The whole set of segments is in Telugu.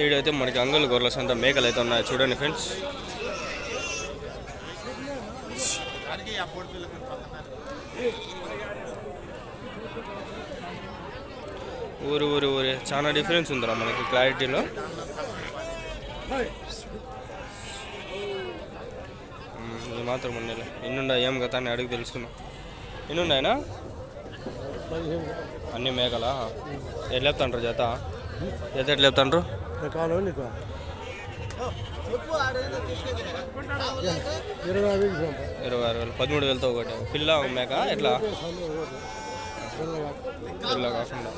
ఈడైతే మనకి అంగళ్ళు గొర్రెల సంత మేకలు అయితే ఉన్నాయి చూడండి ఫ్రెండ్స్. ఊరు ఊరు ఊరే చాలా డిఫరెన్స్ ఉందిరా మనకి క్లారిటీలో. ఇది మాత్రం ఉండేలే. ఎన్నుండా ఏం కదా అని అడిగి తెలుసుకున్నాం. ఎన్నుండాయనా అన్ని మేకలా? ఎట్లా లేపుతాండ్రు జత? జత ఎట్లా లేపుతాండ్రు? 26,000 13,000తో ఒకటి పిల్ల మేక ఎట్లా? పిల్ల కాకుండా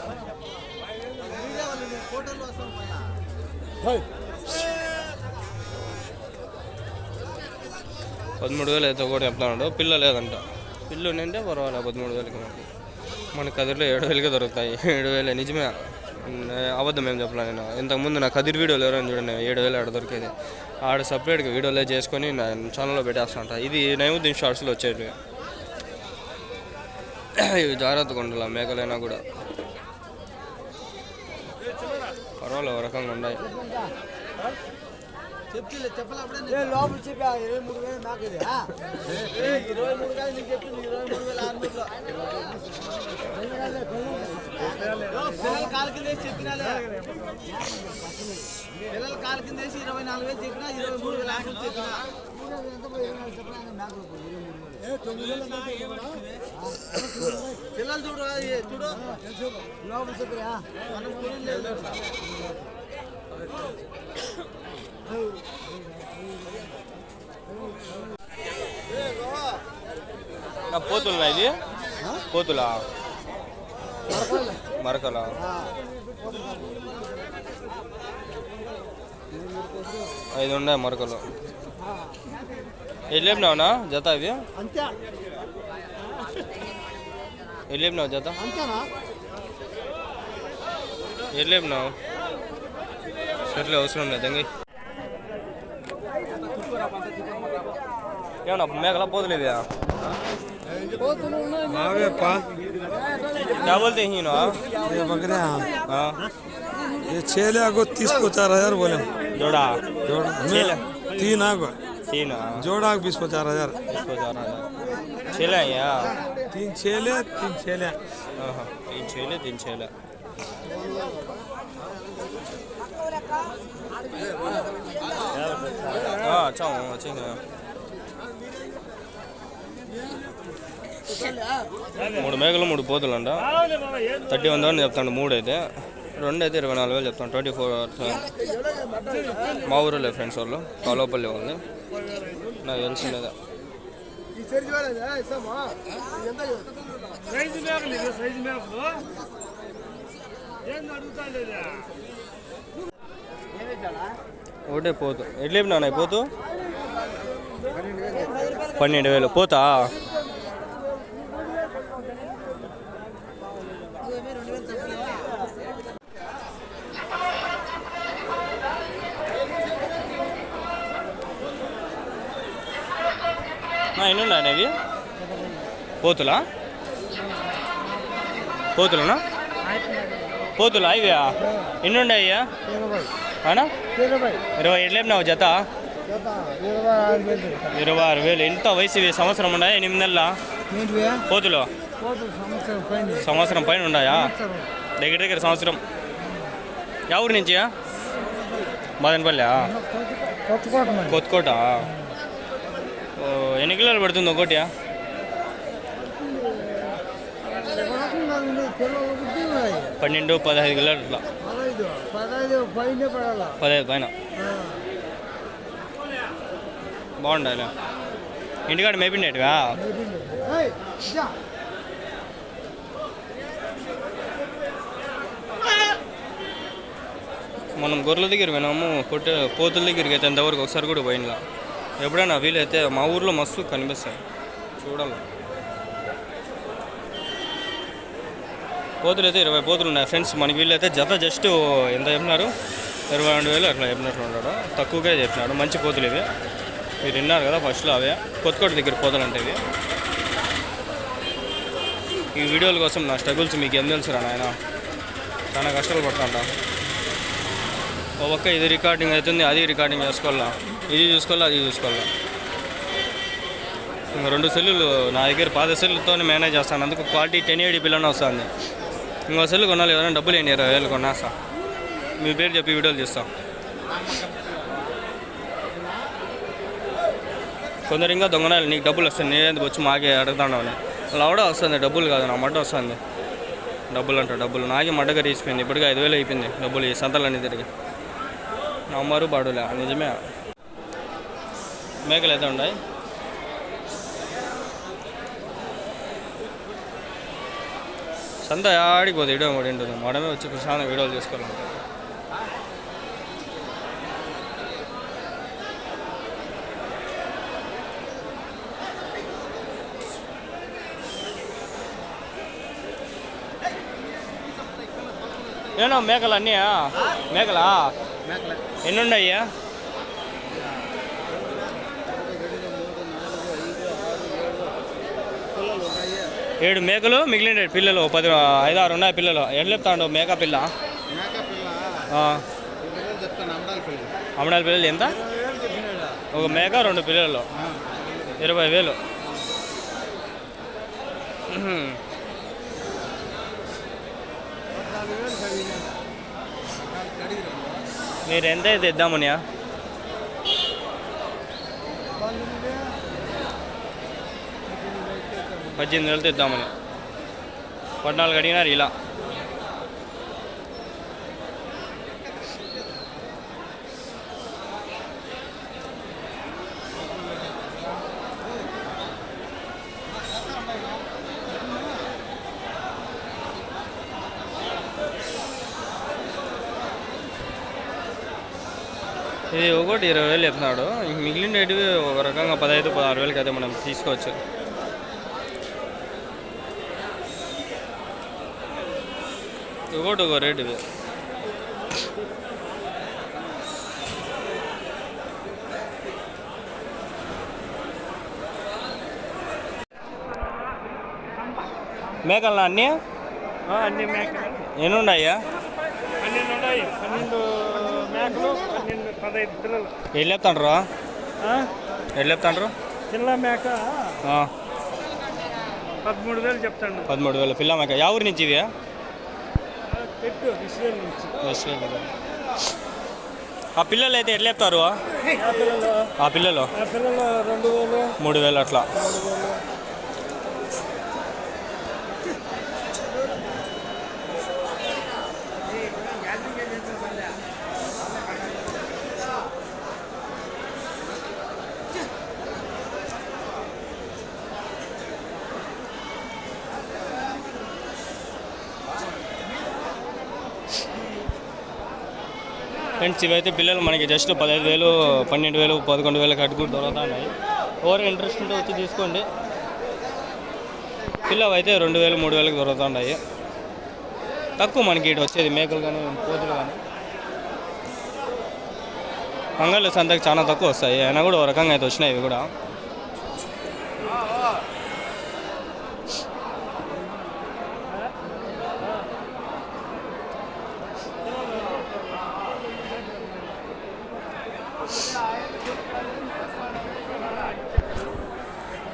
13,000 అయితే ఒకటి చెప్తాడు. పిల్ల లేదంట. పిల్లు ఉంటే పర్వాలేదు 13,000కి. మన కదిరిలో 7,000కే దొరుకుతాయి. 7,000 నిజమే, అబద్ధం ఏం చెప్పలే నేను. ఇంతకుముందు నా కదిరి వీడియోలు ఎవరైనా చూడండి 7,000 ఆడ దొరికేది. ఆడ సపరేట్గా వీడియోలే చేసుకొని నా ఛానల్లో పెట్టేస్తాంట. ఇది నైముద్దీన్ షార్ట్స్లో వచ్చేది. ఇవి జాగ్రత్తగా ఉండాలి మేకలైనా కూడా. పర్వాలేదు ఒక రకంగా ఉన్నాయి. పిల్లలు కాలు కింద వేసి 24,000 చెప్పినా 23,000 చెప్పినా పిల్లలు చూడు చూడు లోపల చెప్పరా మనం లేదు. పోతులా ఇది? పోతులా మరకలా? ఐదు ఉన్నాయి మరకలు. వెళ్ళేపినావునా జత ఇవి? వెళ్ళేపినావు జత? వెళ్ళేపినావు? సర్లే అవసరం లేదు. దంగి ఏమన్నా మేకలా పోతులేదా? क्या बोलते हैं ना ये बकरे? हाँ ये 6 को 30-50,000 बोले जोड़ा। जोड़ा 3 आगो 3 जोड़ा 20-50,000 छेला या 3 छेले 3 छेले 3 छेले हाँ अच्छा अच्छे हैं. 3 మేకలు 3 పోతులు అంట. 31,000 చెప్తాను. 3 అయితే 2 అయితే 24,000 చెప్తాను. 24 మా ఊరులే ఫ్రెండ్స్ వాళ్ళు కాలోపల్లి వాళ్ళు నాకు తెలిసిందేదా. ఒకటే పోతు ఎట్లేపు నాన్న పోతు 12,000 పోతా. ఎన్ని ఉన్నాయి అవి? పోతులా? పోతులనా? పోతులా ఇవి? ఎన్ని ఉన్నాయ్యా? 20 ఎట్లేపినావు జత? 26,000. ఎంత వయసు ఇవి? సంవత్సరం ఉన్నాయా 8 నెలల పోతులు? సంవత్సరం పైన ఉన్నాయా? దగ్గర సంవత్సరం. ఎవరి నుంచి? మదనపల్లి కొత్తకోట. ఎన్ని కిలోలు పడుతుంది ఒకటి? 12-15 కిలోలు అట్లా. 15 పైన బాగుండాలి. ఇంటికాడ మేపిండేటివా? మనం గొర్రెల దగ్గర పోయినాము. పోతుల దగ్గరికి అయితే ఎంతవరకు ఒకసారి కూడా పోయినలా. ఎప్పుడైనా వీలైతే మా ఊర్లో మస్తు కనిపిస్తాయి చూడాలి. పోతులు అయితే 20 పోతులు ఉన్నాయి ఫ్రెండ్స్. మనకి వీళ్ళైతే జత జస్ట్ ఎంత చెప్పినారు? 22,000 అట్లా చెప్పినట్లు ఉన్నాడు. తక్కువగా చెప్పినాడు. మంచి పోతులు ఇవి. మీరు విన్నారు కదా ఫస్ట్లో అవే కొత్తకోట దగ్గర పోతాలంటే ఇవి. ఈ వీడియోల కోసం నా స్ట్రగుల్స్ మీకు ఏం తెలుసురా నాయన, చాలా కష్టాలు పడుతుంటా. ఓ పక్క ఇది రికార్డింగ్ అవుతుంది, అది రికార్డింగ్ చేసుకోవాలా, ఇది చూసుకోవాలా, అది చూసుకోవాలా. ఇంకా 2 సెల్లులు నా దగ్గర పాత సెల్లుతోనే మేనేజ్ చేస్తాను. అందుకు క్వాలిటీ 1080pలోనే వస్తుంది. ఇంకో సెల్లు కొనాలి, ఎవరైనా డబ్బులు ఏంటి 20,000 కొనేస్తా. మీ పేరు చెప్పి వీడియోలు తీస్తాం. కొందరు ఇంకా దొంగనాలు నీకు డబ్బులు వస్తాయి, నేనేందుకు వచ్చి మాకే అడుగుతాను అని. అలా కూడా వస్తుంది, డబ్బులు కాదు నా మడ్డ వస్తుంది. డబ్బులు అంట డబ్బులు నాకే మడ్డగా తీసిపోయింది. ఇప్పటికే 5,000 అయిపోయింది డబ్బులు ఈ సంతలన్నీ తిరిగి. నమ్మరు పాడులే, నిజమే. మేకలు అయితే ఉన్నాయి. సంత ఆడికి పోతే వీడియో కూడా ఉంటుంది. మనమే వచ్చి ప్రశాంతంగా వీడియోలు చేసుకోవాలంటే. ఏమో మేకలు అన్నీ మేకలా ఎన్ని ఉన్నాయ్యా? 7 మేకలు, మిగిలిన పిల్లలు 10 5 6 ఉన్నాయి పిల్లలు. ఎట్లా చెప్తాడు మేక పిల్ల? అమ్మడాల పిల్లలు ఎంత? ఒక మేక 2 పిల్లలు 20,000. మీరు ఎంత అయితే ఇద్దామనియా? 18,000 ఇద్దామని. 14 అడిగినారు ఇలా. ఇది ఒకటి 20,000 చెప్తున్నాడు. మిగిలిన రేటువి ఒక రకంగా 15,000-16,000 అయితే మనం తీసుకోవచ్చు. ఒకటి ఒక రేటు ఇవి. మేకలు అన్నీ అన్ని మేకలు ఎన్ని ఉన్నాయా? 12 ఉన్నాయి. 12 మేకలు, 15 పిల్లలు. ఎన్ని చెప్తాండ్రు? ఎన్ని చెప్తాండ్రు? చిన్న మేక 13,000 చెప్తాను. 13,000 పిల్ల మేక. యా ఊరి నుంచి ఇవి? పెట్టు విశ్వేల్ నుంచి. ఆ పిల్లలు అయితే ఎట్లా చెప్తారు? ఆ పిల్లలు 2,000, 3,000 అట్లా. ఫ్రెండ్స్ ఇవైతే పిల్లలు మనకి జస్ట్ 15,000, 12,000, 11,000 కట్టుకుంటూ దొరుకుతున్నాయి. ఎవరు ఇంట్రెస్ట్ ఉంటే వచ్చి తీసుకోండి. పిల్లలు అయితే 2,000, 3,000 దొరుకుతున్నాయి. తక్కువ మనకి ఇటు వచ్చేది మేకలు కానీ కోతులు కానీ. అంగళ్ళు సంతకి చాలా తక్కువ వస్తాయి. అయినా కూడా ఒక రకంగా అయితే వచ్చినాయి ఇవి కూడా.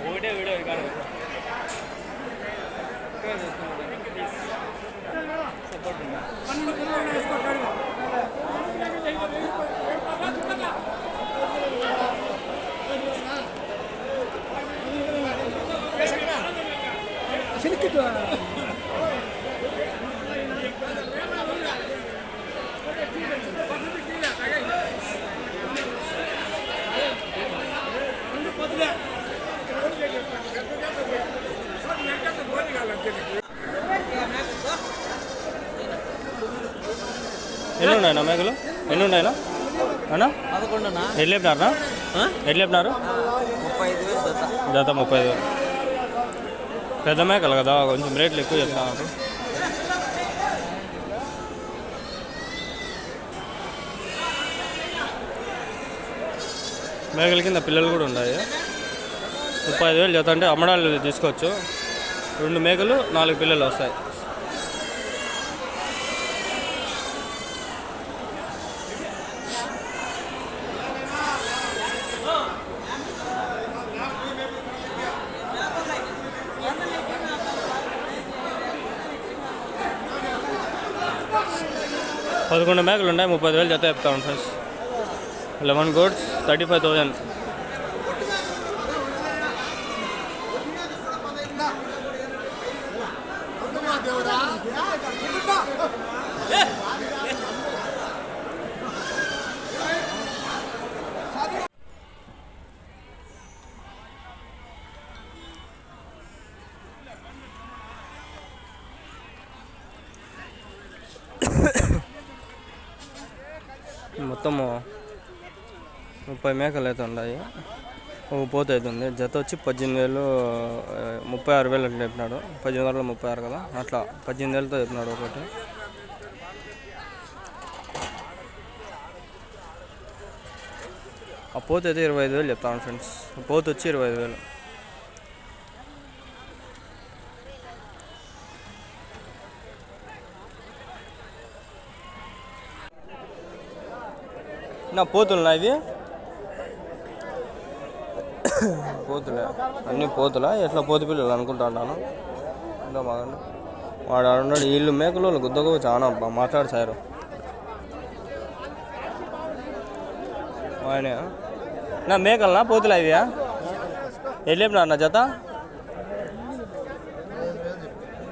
ఒకటే వీడియో రికార్డు ఎన్ని ఉన్నాయన్నా మేకలు? ఎన్ని ఉన్నాయన్నా అన్నా? 11 ఎట్లా చెప్పినారా? ఎట్లా చెప్పినారు? 35,000 జత 35,000. పెద్ద మేకలు కదా కొంచెం రేట్లు ఎక్కువ చెప్తున్నారు. మేకల కింద పిల్లలు కూడా ఉన్నాయి. 35,000 జత అంటే అమ్మడాలు తీసుకోవచ్చు. 2 మేకలు 4 పిల్లలు వస్తాయి. పదకొండు మేకలు ఉన్నాయి. 30,000 జత చెప్తాను ఫ్రెండ్స్. 11 goats 35,000. మొత్తము 30 మేకలు అయితే ఉన్నాయి. ఒక పోత అవుతుంది. జత వచ్చి 18,000, 36,000 అట్లా చెప్పినాడు. 18,000 36 కదా, అట్లా 18,000తో చెప్పినాడు ఒకటి. ఆ పోత అయితే 25,000 చెప్తాను ఫ్రెండ్స్. పోత వచ్చి 25,000. నా పోతులు ఇవి పోతులే, అన్నీ పోతులా. ఎట్లా పోతు పిల్లలు అనుకుంటాను. ఇంకా బాగా వాడు ఆడున్నాడు. వీళ్ళు మేకలు గుద్దకు చాలా మాట్లాడసారు. ఆయన నా మేకలనా పోతులా ఇవి వెళ్ళేపు నా జత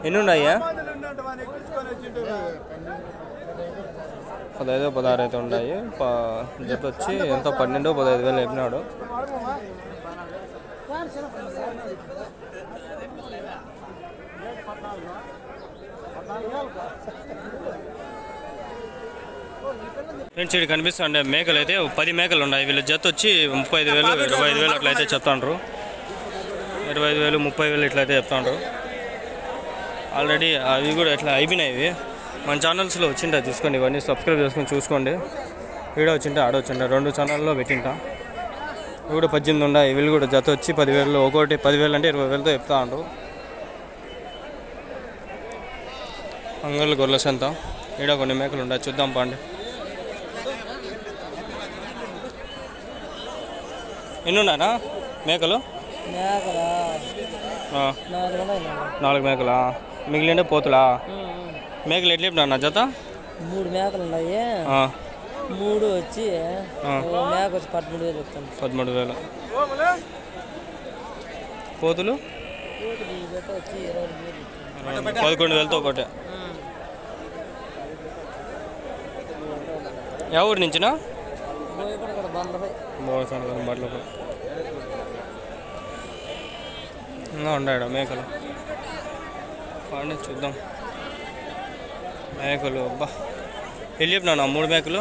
ఎన్ని ఉన్నాయి? 15, 16 అయితే ఉన్నాయి. జత వచ్చి ఎంత 12,000, 15,000 చెప్పినాడు. ఫ్రెండ్స్ ఇక్కడ కనిపిస్తుండే మేకలు అయితే 10 మేకలు ఉన్నాయి. వీళ్ళ జత వచ్చి 35,000, 25,000 అట్లయితే చెప్తాండ్రు. 25,000, 30,000 ఇట్లయితే చెప్తాండ్రు. ఆల్రెడీ అవి కూడా ఇట్లా అయిపోయినాయి. ఇవి మన ఛానల్స్లో వచ్చింటా, తీసుకోండి. ఇవన్నీ సబ్స్క్రైబ్ చేసుకొని చూసుకోండి. వీడియో వచ్చింటే ఆడొచ్చింట 2 ఛానల్లో పెట్టింటా. ఇవి కూడా 18 ఉన్నాయి. వీళ్ళు కూడా జత వచ్చి 10,000, ఒకటి 10,000 అంటే 20,000తో చెప్తా అంటారు. అంగళ్ళు గొర్రెల సంత. ఈడ కొన్ని మేకలు ఉన్నాయి, చూద్దాం పండి. ఎన్ని ఉన్నాయా మేకలు? 4 మేకలా? మిగిలిండే పోతులా? మేకలు ఎట్లా చెప్పినా జత? 3 మేకలు ఉన్నాయి. 3 వచ్చి మేక వచ్చి 13,000 చెప్తాను. 13,000. పోతులు 11,000తో ఒకటే. ఎవరి నుంచినా? బట్టలు ఇంకా ఉన్నాడు మేకలు. పండి చూద్దాం. మేకలు అబ్బా వెళ్ళి చెప్పినా 3 మేకలు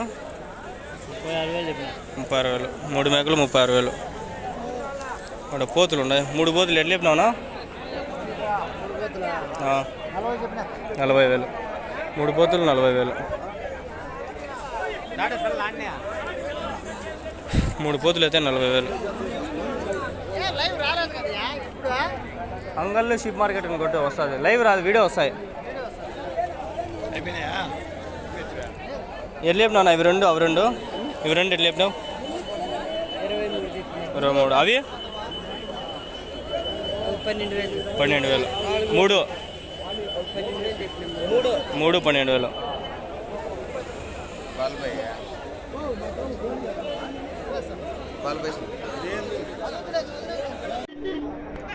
36,000 చెప్పిన. 36,000. 3 మేకలు 36,000. అక్కడ పోతులు ఉన్నాయి. 3 పోతులు ఎట్లా చెప్పినావునా? 40,000. 3 పోతులు 40,000. 3 పోతులు అయితే 40,000. అంగల్లో షిప్ మార్కెట్ అని కొట్టి వస్తుంది. లైవ్ రాదు, వీడియో వస్తాయి. ఎట్లా చెప్పినావు? ఇవి 2, అవి 2, ఇవి 2 ఎట్లా చెప్పినావు? 23. అవి 12,000. 3 12,000.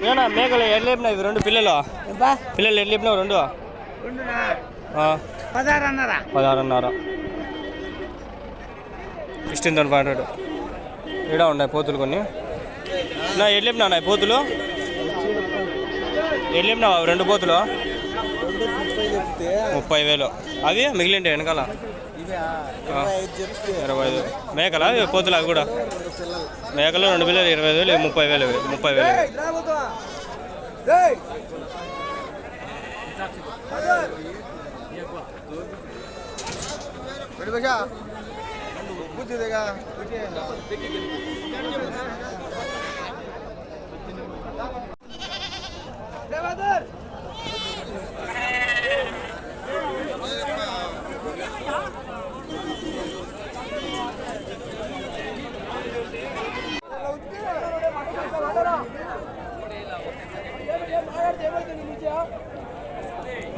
ఏనా మేకలు ఎట్లా చెప్పినావు? ఇవి 2 పిల్లలు ఎట్లా చెప్పినావు? 2 16,500. 16,500. ఈడ ఉన్నాయి పోతులు కొన్ని. నా ఎట్లా చెప్పినావు? పోతులు ఎట్లా చెప్పినావు? 2 పోతులు 30,000. అవి మిగిలింటే వెనకాల 25. మేకలా పోతులు? అవి కూడా మేకలు 2 పిల్లలు 25,000, 30,000. 30,000.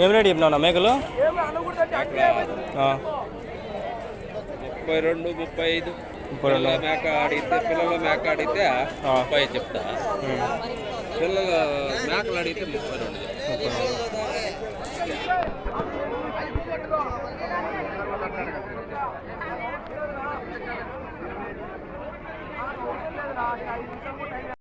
ఏం రేటు చెప్పినావు మేకలు? 32, 35. పిల్లల మేక అడిగితే 30 చెప్తా. పిల్లల మేకలు అడిగితే 32.